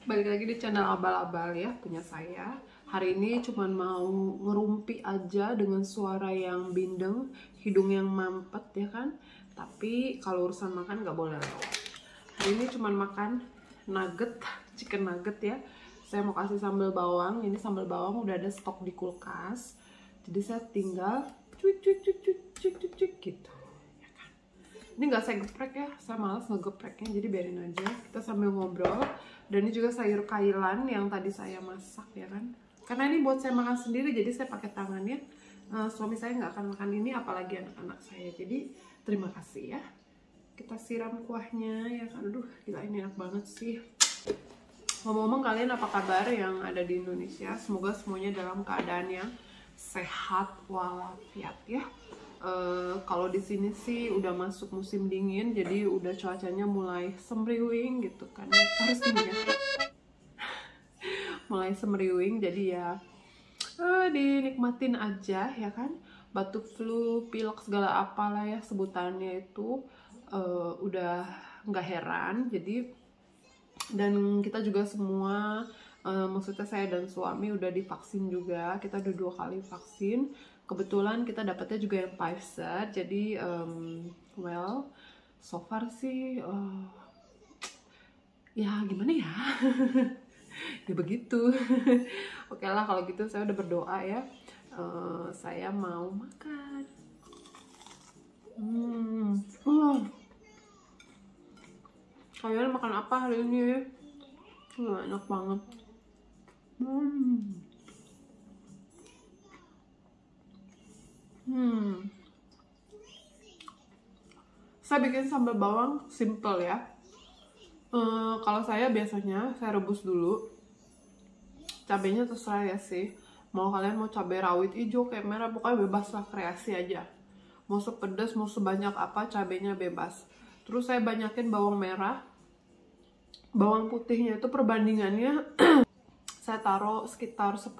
Balik lagi di channel abal-abal ya, punya saya. Hari ini cuman mau ngerumpi aja dengan suara yang bindeng, hidung yang mampet ya kan. Tapi kalau urusan makan nggak boleh lewat. Hari ini cuman makan nugget, chicken nugget ya. Saya mau kasih sambal bawang. Ini sambal bawang udah ada stok di kulkas. Jadi saya tinggal cuik gitu. Ini nggak saya geprek ya, saya malas ngegepreknya, jadi biarin aja. Kita sambil ngobrol. Dan ini juga sayur kailan yang tadi saya masak ya kan. Karena ini buat saya makan sendiri, jadi saya pakai tangannya. Suami saya nggak akan makan ini, apalagi anak-anak saya. Jadi terima kasih ya. Kita siram kuahnya ya kan. Aduh, gila ini enak banget sih. Ngomong-ngomong, kalian apa kabar yang ada di Indonesia? Semoga semuanya dalam keadaan yang sehat walafiat ya. Kalau di sini sih udah masuk musim dingin, jadi udah cuacanya mulai semriwing gitu kan. Harus gini ya. Mulai semriwing, jadi ya dinikmatin aja ya kan. Batuk, flu, pilek segala apalah ya sebutannya itu udah nggak heran. Jadi dan kita juga semua maksudnya saya dan suami udah divaksin juga. Kita udah 2 kali vaksin. Kebetulan kita dapatnya juga yang Pfizer. Jadi well, so far sih ya gimana ya. Ya begitu. Oke lah kalau gitu, saya udah berdoa ya. Saya mau makan. Kalian makan apa hari ini? Enak banget. Saya bikin sambal bawang simple ya. Kalau saya biasanya saya rebus dulu. Cabenya terserah ya sih. Mau kalian mau cabai rawit hijau kayak merah, pokoknya bebas lah, kreasi aja. Mau sepedas, mau sebanyak apa, cabenya bebas. Terus saya banyakin bawang merah. Bawang putihnya itu perbandingannya saya taruh sekitar 10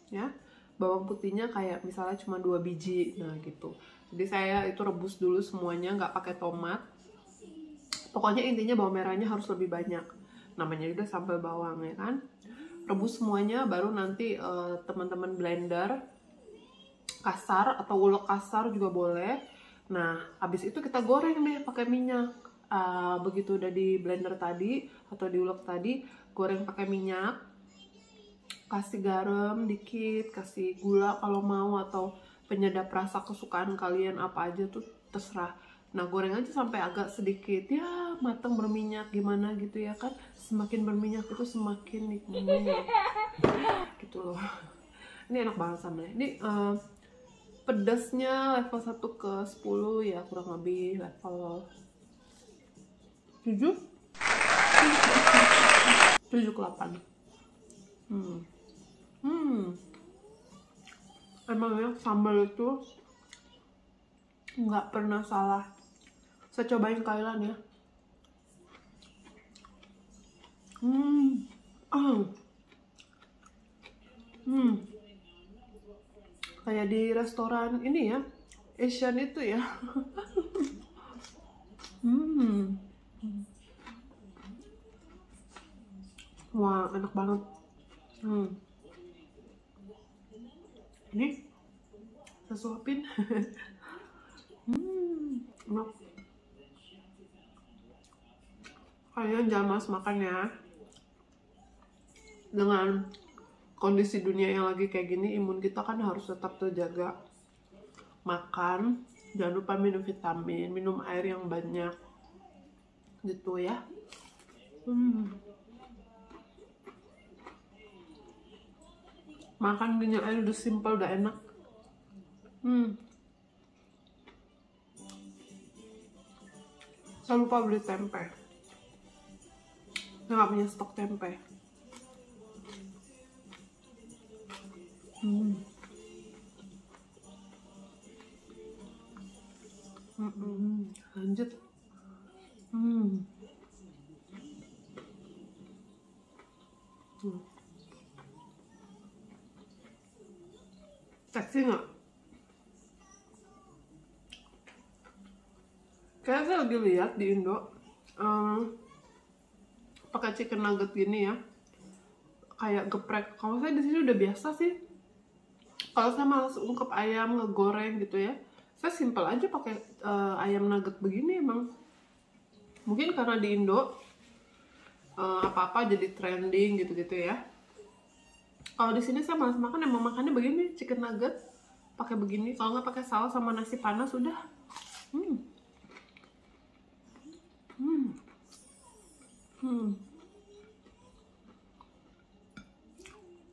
ya. Bawang putihnya kayak misalnya cuma 2 biji, nah gitu. Jadi saya itu rebus dulu semuanya, nggak pakai tomat. Pokoknya intinya bawang merahnya harus lebih banyak. Namanya juga sambal bawang ya kan. Rebus semuanya, baru nanti teman-teman blender kasar atau ulek kasar juga boleh. Nah, habis itu kita goreng deh pakai minyak. Begitu udah di blender tadi atau diulek tadi, goreng pakai minyak. Kasih garam dikit, kasih gula kalau mau, atau penyedap rasa kesukaan kalian apa aja tuh terserah. Nah, goreng aja sampai agak sedikit ya matang berminyak gimana gitu ya kan. Semakin berminyak itu semakin nikmat gitu loh. Ini enak banget sambalnya. Ini pedasnya level 1 ke 10 ya, kurang lebih level 7 7 ke 8. Emangnya sambal itu nggak pernah salah. Saya cobain kailan ya. Kayak di restoran ini ya, Asian itu ya. Wah, enak banget. Ini saya suapin. Enak. Kalian jangan malas makan ya. Dengan kondisi dunia yang lagi kayak gini, imun kita kan harus tetap terjaga. Makan, jangan lupa minum vitamin, minum air yang banyak gitu ya. Makan gini aja udah simple, udah enak. Saya lupa beli tempe. Saya nggak punya stok tempe. Lanjut. Seksi nggak? Kayak saya lagi lihat di Indo, pakai chicken nugget gini ya, kayak geprek. Kalau saya di sini udah biasa sih. Kalau saya malas ungkep ayam ngegoreng gitu ya, saya simple aja pakai ayam nugget begini. Emang mungkin karena di Indo apa-apa jadi trending gitu-gitu ya. Kalau di sini saya malas makan, emang makannya begini, chicken nugget pakai begini. Kalau nggak pakai saus sama nasi panas udah.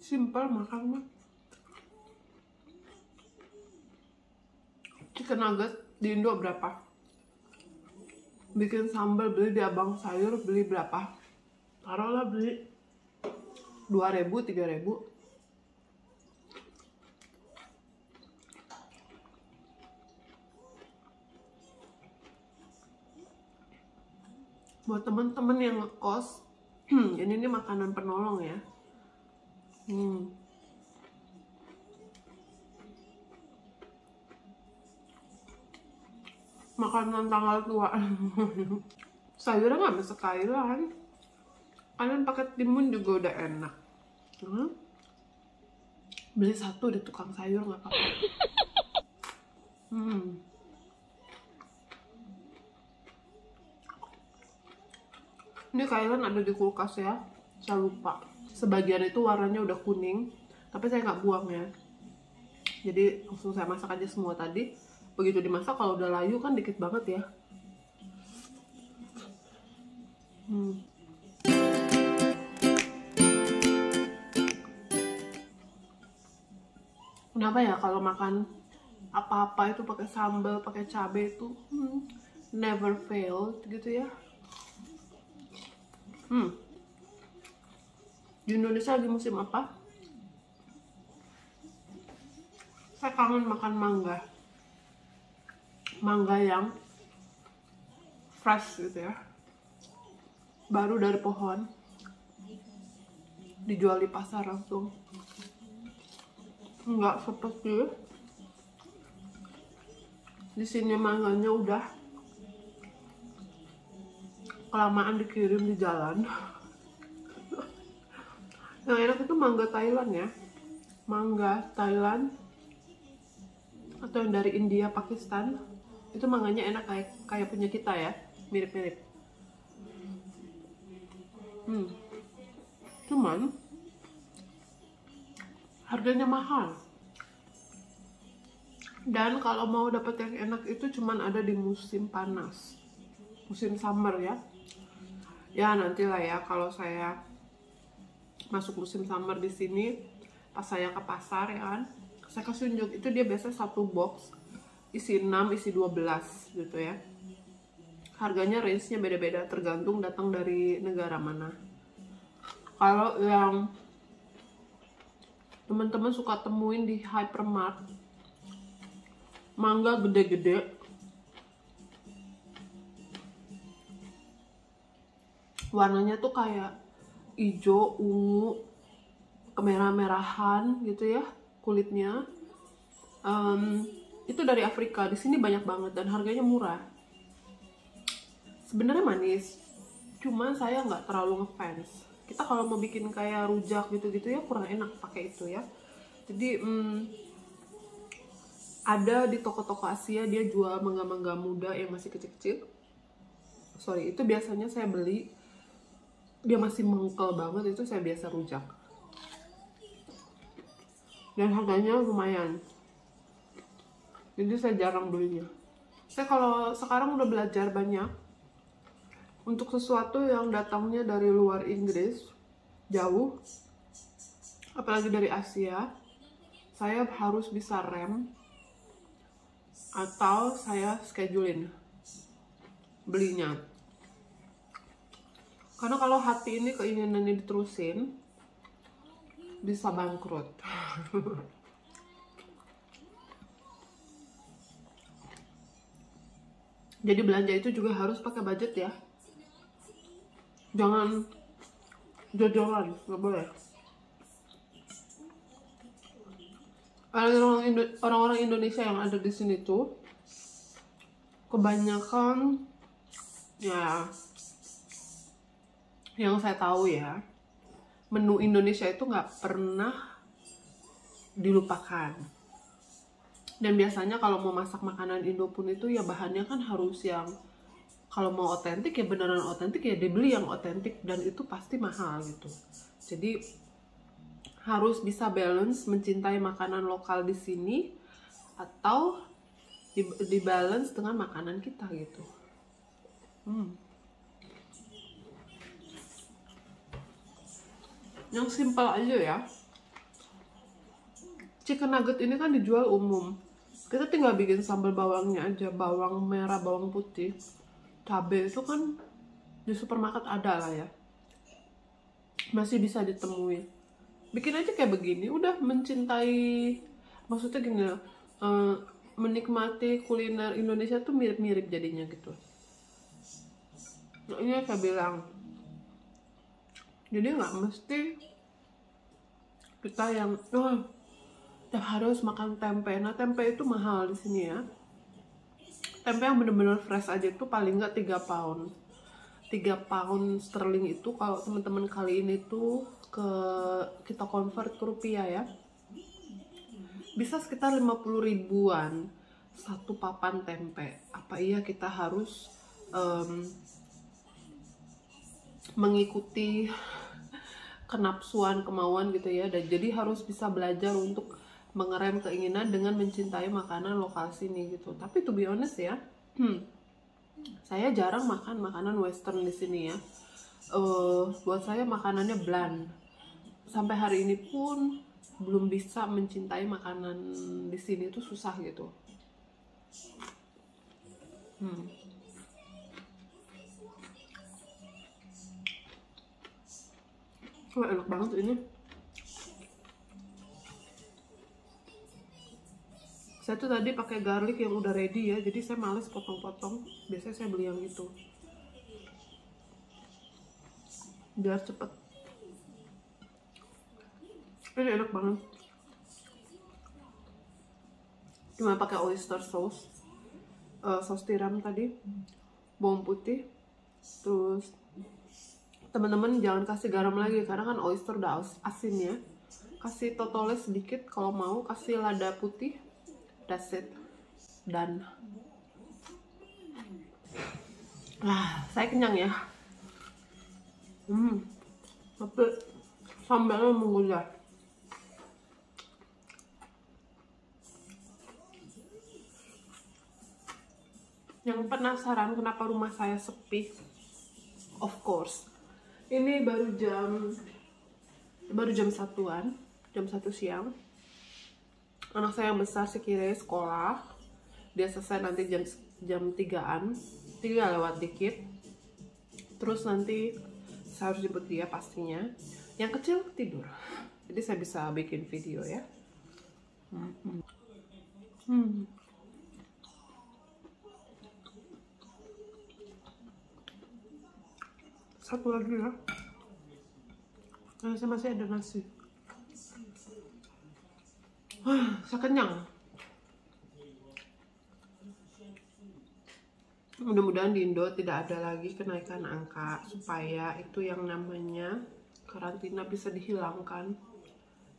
Simple makan mah. Chicken nugget di Indo berapa? Bikin sambal beli di Abang Sayur beli berapa? Taruhlah beli 2.000, 3.000. Buat temen-temen yang ngekos, ini nih makanan penolong ya. Makanan tanggal tua. Sayurnya nggak bisa kailan. Kalian pakai timun juga udah enak. Beli satu di tukang sayur nggak apa-apa. Ini kailan ada di kulkas ya. Saya lupa. Sebagian itu warnanya udah kuning, tapi saya nggak buang ya. Jadi langsung saya masak aja semua tadi. Begitu dimasak kalau udah layu kan dikit banget ya. Kenapa ya kalau makan apa-apa itu pakai sambal, pakai cabai itu never fail gitu ya. Di Indonesia lagi musim apa? Saya kangen makan mangga. Mangga yang fresh gitu ya. Baru dari pohon. Dijual di pasar langsung. Enggak seperti di sini mangganya udah kelamaan dikirim di jalan. Yang enak itu mangga Thailand ya. Mangga Thailand atau yang dari India, Pakistan. Itu mangganya enak kayak punya kita ya. Mirip-mirip. Cuman harganya mahal. Dan kalau mau dapet yang enak itu cuman ada di musim panas. Musim summer ya. Ya nantilah ya kalau saya masuk musim summer di sini, pas saya ke pasar ya kan, saya kasih unjuk itu dia biasa satu box isi 6, isi 12 gitu ya. Harganya range-nya beda-beda tergantung datang dari negara mana. Kalau yang teman-teman suka temuin di hypermart, mangga gede-gede, warnanya tuh kayak hijau, ungu, kemerah-merahan gitu ya kulitnya. Itu dari Afrika. Di sini banyak banget dan harganya murah. Sebenarnya manis, cuma saya nggak terlalu ngefans. Kita kalau mau bikin kayak rujak gitu-gitu ya kurang enak pakai itu ya. Jadi ada di toko-toko Asia dia jual mangga-mangga muda yang masih kecil-kecil. Sorry, itu biasanya saya beli. Dia masih mengkel banget, itu saya biasa rujak. Dan harganya lumayan. Jadi saya jarang belinya. Saya kalau sekarang udah belajar banyak. Untuk sesuatu yang datangnya dari luar Inggris, jauh, apalagi dari Asia, saya harus bisa rem atau saya schedulein belinya. Karena kalau hati ini keinginannya diterusin, bisa bangkrut. Jadi belanja itu juga harus pakai budget ya. Jangan jodoran, nggak boleh. Orang-orang Indonesia yang ada di sini tuh kebanyakan ya yang saya tahu ya, menu Indonesia itu nggak pernah dilupakan. Dan biasanya kalau mau masak makanan Indo pun itu ya bahannya kan harus yang, kalau mau otentik ya beneran otentik ya dibeli yang otentik, dan itu pasti mahal gitu. Jadi harus bisa balance mencintai makanan lokal di sini atau di balance dengan makanan kita gitu. Yang simpel aja ya. Chicken nugget ini kan dijual umum. Kita tinggal bikin sambal bawangnya aja, bawang merah, bawang putih, cabai itu kan di supermarket ada lah ya. Masih bisa ditemui. Bikin aja kayak begini, udah mencintai, maksudnya gini loh, menikmati kuliner Indonesia tuh mirip-mirip jadinya gitu. Nah, ini saya bilang, jadi nggak mesti kita yang tiap hari harus makan tempe. Nah, tempe itu mahal di sini ya. Tempe yang bener-bener fresh aja itu paling nggak 3 pound. 3 pound sterling itu kalau teman-teman kali ini tuh kita convert ke rupiah ya, bisa sekitar 50 ribuan satu papan tempe. Apa iya kita harus mengikuti kenapsuan, kemauan gitu ya, dan jadi harus bisa belajar untuk mengerem keinginan dengan mencintai makanan lokal sini gitu. Tapi to be honest ya, saya jarang makan makanan western di sini ya. Buat saya makanannya bland. Sampai hari ini pun belum bisa mencintai makanan di sini, itu susah gitu. Wah, enak banget ini. Saya tuh tadi pakai garlic yang udah ready ya, jadi saya males potong-potong. Biasanya saya beli yang itu biar cepet. Ini enak banget. Cuma pakai oyster sauce, saus tiram tadi, bawang putih, terus teman-teman jangan kasih garam lagi karena kan oyster udah asin ya. Kasih totolnya sedikit kalau mau, kasih lada putih. That's it. Dan saya kenyang ya. Tapi sambalnya menggugah. Yang penasaran kenapa rumah saya sepi? Of course, ini baru jam 1-an, jam 1 siang. Anak saya yang besar sekiranya sekolah, dia selesai nanti jam 3-an, 3 lewat dikit. Terus nanti saya harus jemput dia pastinya. Yang kecil tidur, jadi saya bisa bikin video ya. Satu lagi ya, saya masih ada nasi. Saya kenyang. Mudah-mudahan di Indo tidak ada lagi kenaikan angka, supaya itu yang namanya karantina bisa dihilangkan.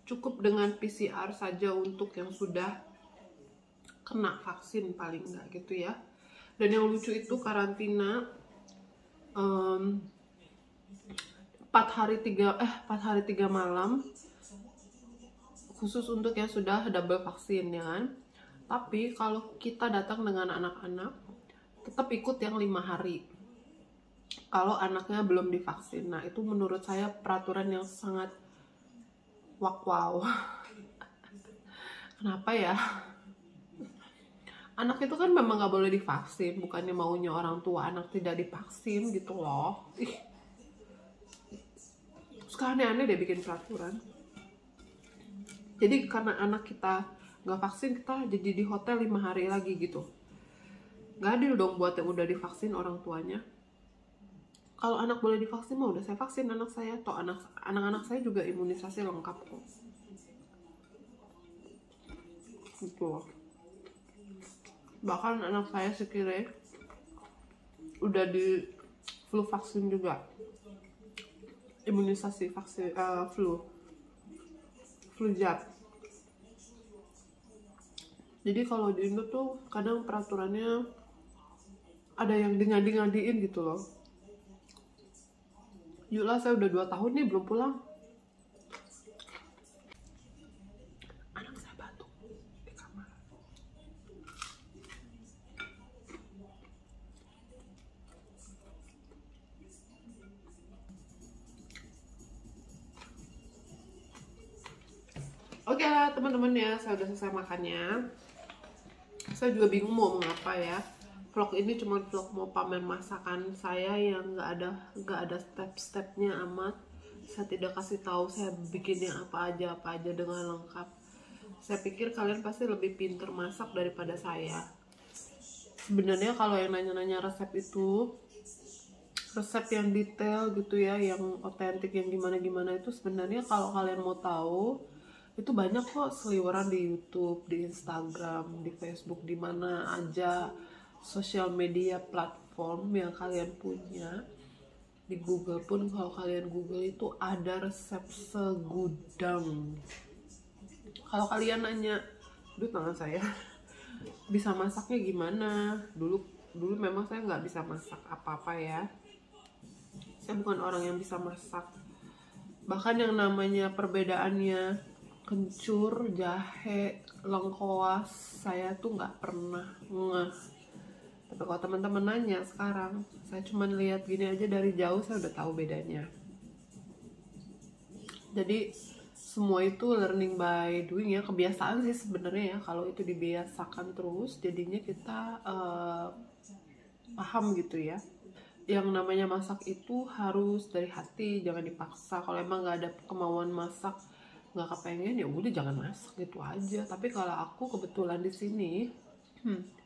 Cukup dengan PCR saja untuk yang sudah kena vaksin paling enggak gitu ya. Dan yang lucu itu karantina 4 hari 3 malam khusus untuk yang sudah double vaksin ya kan. Tapi kalau kita datang dengan anak-anak tetap ikut yang 5 hari kalau anaknya belum divaksin. Nah, itu menurut saya peraturan yang sangat wow. Kenapa ya? Anak itu kan memang nggak boleh divaksin, bukannya maunya orang tua anak tidak divaksin gitu loh. Suka aneh-aneh deh bikin peraturan. Jadi karena anak kita nggak vaksin, kita jadi di hotel 5 hari lagi gitu. Nggak adil dong buat yang udah divaksin orang tuanya. Kalau anak boleh divaksin mah udah saya vaksin anak saya. Toh anak-anak saya juga imunisasi lengkap kok. Gitu. Bahkan anak saya sekiranya udah di flu vaksin juga. imunisasi vaksin flu jab. Jadi kalau di Indo tuh kadang peraturannya ada yang ngadi-ngadiin gitu loh. Yulah, saya udah 2 tahun nih belum pulang. Anak saya batuk di kamar. Oke lah teman-teman ya, saya udah selesai makannya. Saya juga bingung mau mengapa ya. Vlog ini cuma vlog mau pamer masakan saya yang nggak ada step-stepnya amat. Saya tidak kasih tahu saya bikinnya apa aja dengan lengkap. Saya pikir kalian pasti lebih pinter masak daripada saya. Sebenarnya kalau yang nanya-nanya resep itu, resep yang detail gitu ya, yang otentik, yang gimana-gimana itu sebenarnya kalau kalian mau tahu itu banyak kok seliweran di YouTube, di Instagram, di Facebook, di mana aja sosial media platform yang kalian punya. Di Google pun kalau kalian Google itu ada resep segudang. Kalau kalian nanya, duh tangan saya bisa masaknya gimana? Dulu memang saya nggak bisa masak apa-apa ya. Saya bukan orang yang bisa masak. Bahkan yang namanya perbedaannya kencur, jahe, lengkoas, saya tuh nggak pernah ngeh. Tapi kalau teman-teman nanya sekarang, saya cuma lihat gini aja dari jauh saya udah tahu bedanya. Jadi semua itu learning by doing ya, kebiasaan sih sebenarnya ya. Kalau itu dibiasakan terus, jadinya kita paham gitu ya. Yang namanya masak itu harus dari hati, jangan dipaksa. Kalau emang nggak ada kemauan masak, nggak kepengen, ya udah jangan masak gitu aja. Tapi kalau aku kebetulan di sini,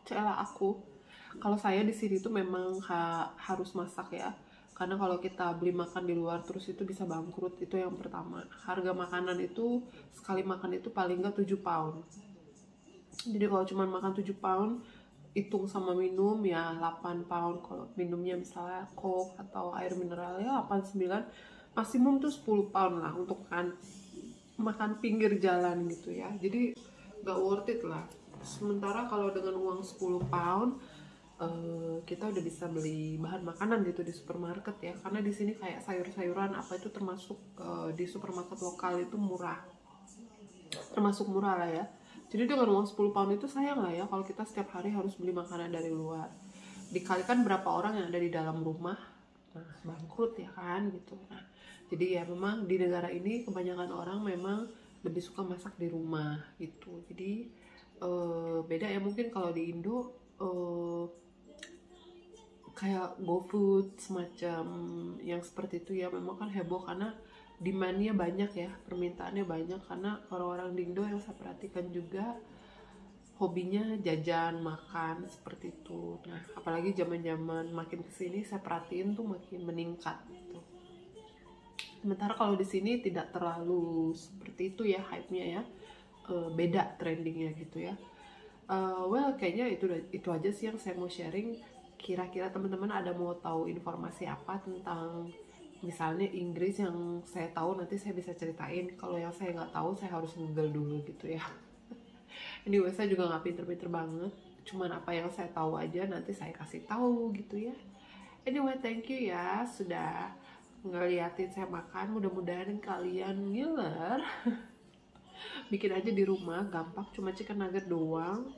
celah aku, kalau saya di sini tuh memang harus masak ya. Karena kalau kita beli makan di luar terus itu bisa bangkrut, itu yang pertama. Harga makanan itu sekali makan itu paling nggak 7 pound. Jadi kalau cuma makan 7 pound, hitung sama minum ya 8 pound. Kalau minumnya misalnya Coke atau air mineral ya 8-9, maksimum tuh 10 pound lah untuk makan pinggir jalan gitu ya. Jadi gak worth it lah. Sementara kalau dengan uang 10 pound kita udah bisa beli bahan makanan gitu di supermarket ya. Karena di sini kayak sayur-sayuran apa itu termasuk di supermarket lokal itu murah. Termasuk murah lah ya. Jadi dengan uang 10 pound itu sayang lah ya kalau kita setiap hari harus beli makanan dari luar. Dikalikan berapa orang yang ada di dalam rumah, nah bangkrut ya kan gitu. Nah, jadi ya memang di negara ini kebanyakan orang memang lebih suka masak di rumah gitu. Jadi beda ya mungkin kalau di Indo kayak GoFood semacam yang seperti itu ya, memang kan heboh karena demand-nya banyak ya, permintaannya banyak. Karena orang-orang di Indo yang saya perhatikan juga hobinya jajan, makan seperti itu. Nah, apalagi zaman-zaman makin kesini saya perhatiin tuh makin meningkat gitu. Sementara kalau di sini tidak terlalu seperti itu ya hype-nya ya, beda trendingnya gitu ya. Well, kayaknya itu aja sih yang saya mau sharing. Kira-kira teman-teman ada mau tahu informasi apa tentang misalnya Inggris yang saya tahu, nanti saya bisa ceritain. Kalau yang saya nggak tahu saya harus Google dulu gitu ya. Anyway, saya juga nggak pinter-pinter banget, cuman apa yang saya tahu aja nanti saya kasih tahu gitu ya. Anyway, thank you ya sudah ngeliatin saya makan. Mudah-mudahan kalian ngiler. Bikin aja di rumah, gampang, cuma chicken nugget doang.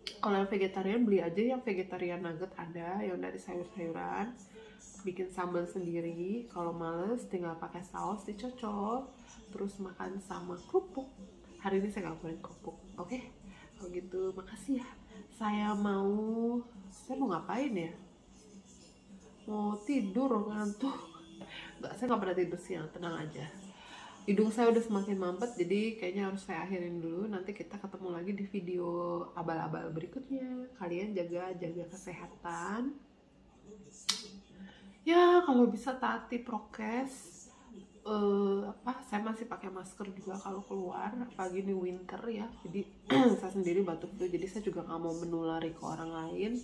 Kalau yang vegetarian beli aja yang vegetarian nugget, ada yang dari sayur-sayuran. Bikin sambal sendiri. Kalau males tinggal pakai saus dicocol, terus makan sama kerupuk. Hari ini saya nggak goreng kerupuk, oke? Kalau gitu makasih ya. Saya mau ngapain ya? Mau tidur, ngantuk. Saya nggak pernah tidur siang, tenang aja. Hidung saya udah semakin mampet, jadi kayaknya harus saya akhirin dulu. Nanti kita ketemu lagi di video abal-abal berikutnya. Kalian jaga kesehatan. Ya, kalau bisa taati prokes. Saya masih pakai masker juga kalau keluar, apalagi ini winter ya. Jadi saya sendiri batuk tuh, jadi saya juga nggak mau menulari ke orang lain.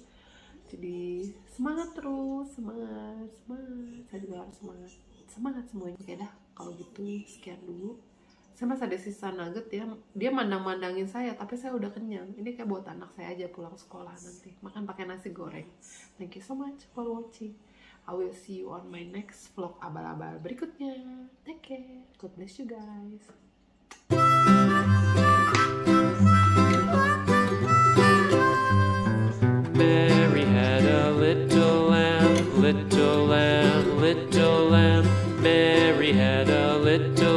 Jadi semangat terus, semangat. Saya juga harus semangat. semangat semuanya. Oke dah, kalau gitu sekian dulu. Saya masih ada sisa nugget ya. Dia mandang-mandangin saya, tapi saya udah kenyang. Ini kayak buat anak saya aja pulang sekolah nanti. Makan pakai nasi goreng. Thank you so much for watching. I will see you on my next vlog abal-abal berikutnya. Take care. God bless you guys. Mary had a little lamb, little lamb, little lamb. Mary had a little